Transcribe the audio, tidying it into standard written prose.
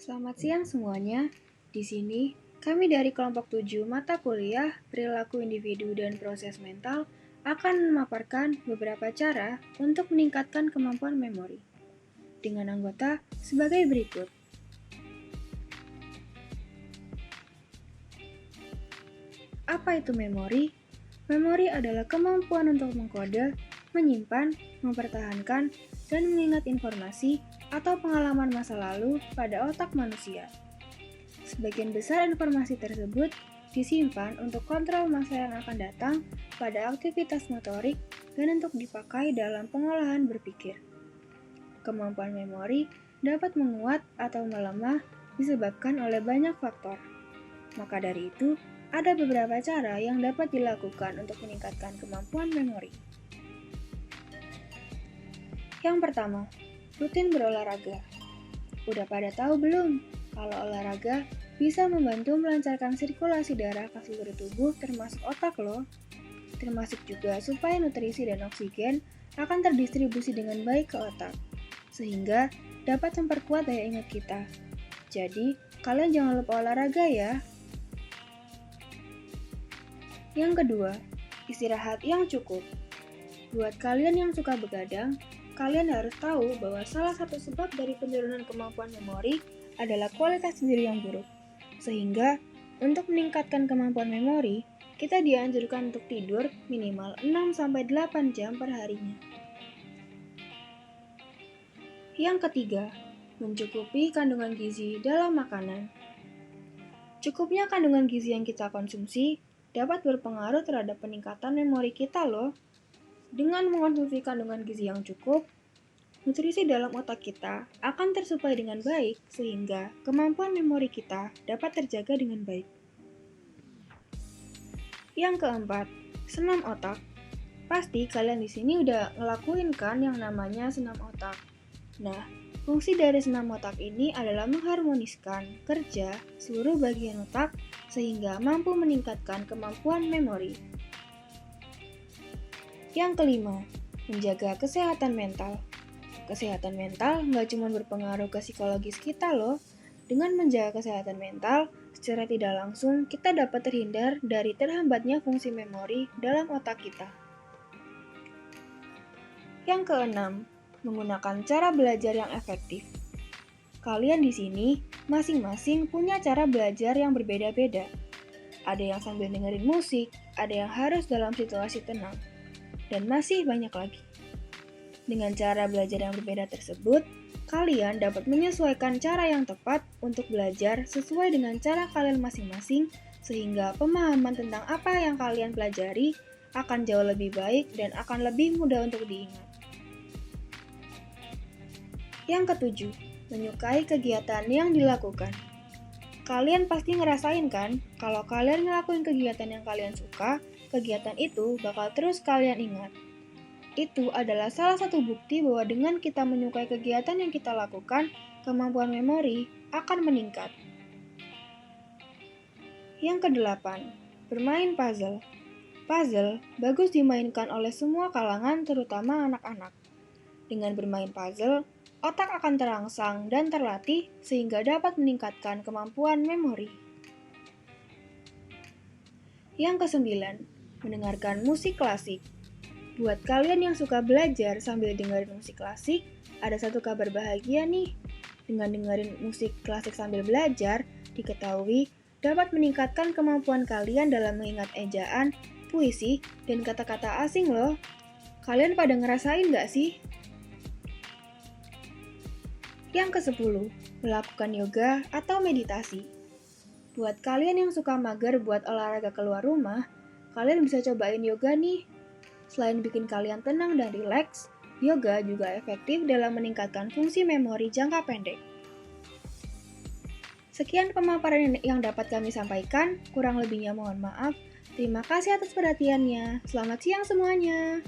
Selamat siang semuanya. Di sini, kami dari kelompok 7 mata kuliah Perilaku Individu dan Proses Mental akan memaparkan beberapa cara untuk meningkatkan kemampuan memori. Dengan anggota sebagai berikut. Apa itu memori? Memori adalah kemampuan untuk mengkode, menyimpan, mempertahankan, dan mengingat informasi atau pengalaman masa lalu pada otak manusia. Sebagian besar informasi tersebut disimpan untuk kontrol masa yang akan datang pada aktivitas motorik dan untuk dipakai dalam pengolahan berpikir. Kemampuan memori dapat menguat atau melemah disebabkan oleh banyak faktor. Maka dari itu, ada beberapa cara yang dapat dilakukan untuk meningkatkan kemampuan memori. Yang pertama, rutin berolahraga. Udah pada tahu belum kalau olahraga bisa membantu melancarkan sirkulasi darah ke seluruh tubuh termasuk otak loh. Termasuk juga supaya nutrisi dan oksigen akan terdistribusi dengan baik ke otak, sehingga dapat memperkuat daya ingat kita. Jadi, kalian jangan lupa olahraga ya. Yang kedua, istirahat yang cukup. Buat kalian yang suka begadang, kalian harus tahu bahwa salah satu sebab dari penurunan kemampuan memori adalah kualitas tidur yang buruk. Sehingga, untuk meningkatkan kemampuan memori, kita dianjurkan untuk tidur minimal 6-8 jam per harinya. Yang ketiga, mencukupi kandungan gizi dalam makanan. Cukupnya kandungan gizi yang kita konsumsi dapat berpengaruh terhadap peningkatan memori kita loh. Dengan mengonsumsi kandungan gizi yang cukup, nutrisi dalam otak kita akan tersuplai dengan baik sehingga kemampuan memori kita dapat terjaga dengan baik. Yang keempat, senam otak. Pasti kalian di sini udah ngelakuin kan yang namanya senam otak. Nah, fungsi dari senam otak ini adalah mengharmoniskan kerja seluruh bagian otak sehingga mampu meningkatkan kemampuan memori. Yang kelima, menjaga kesehatan mental. Kesehatan mental nggak cuma berpengaruh ke psikologis kita loh. Dengan menjaga kesehatan mental, secara tidak langsung kita dapat terhindar dari terhambatnya fungsi memori dalam otak kita. Yang keenam, menggunakan cara belajar yang efektif. Kalian di sini masing-masing punya cara belajar yang berbeda-beda. Ada yang sambil dengerin musik, ada yang harus dalam situasi tenang, dan masih banyak lagi. Dengan cara belajar yang berbeda tersebut, kalian dapat menyesuaikan cara yang tepat untuk belajar sesuai dengan cara kalian masing-masing, sehingga pemahaman tentang apa yang kalian pelajari akan jauh lebih baik dan akan lebih mudah untuk diingat. Yang ketujuh, menyukai kegiatan yang dilakukan. Kalian pasti ngerasain kan, kalau kalian ngelakuin kegiatan yang kalian suka, kegiatan itu bakal terus kalian ingat. Itu adalah salah satu bukti bahwa dengan kita menyukai kegiatan yang kita lakukan, kemampuan memori akan meningkat. Yang kedelapan, bermain puzzle. Puzzle bagus dimainkan oleh semua kalangan, terutama anak-anak. Dengan bermain puzzle, otak akan terangsang dan terlatih sehingga dapat meningkatkan kemampuan memori. Yang kesembilan, mendengarkan musik klasik. Buat kalian yang suka belajar sambil dengerin musik klasik, ada satu kabar bahagia nih. Dengan dengerin musik klasik sambil belajar, diketahui dapat meningkatkan kemampuan kalian dalam mengingat ejaan, puisi, dan kata-kata asing loh. Kalian pada ngerasain gak sih? Yang ke-10, melakukan yoga atau meditasi. Buat kalian yang suka mager buat olahraga keluar rumah, kalian bisa cobain yoga nih. Selain bikin kalian tenang dan rileks, yoga juga efektif dalam meningkatkan fungsi memori jangka pendek. Sekian pemaparan yang dapat kami sampaikan, kurang lebihnya mohon maaf. Terima kasih atas perhatiannya. Selamat siang semuanya.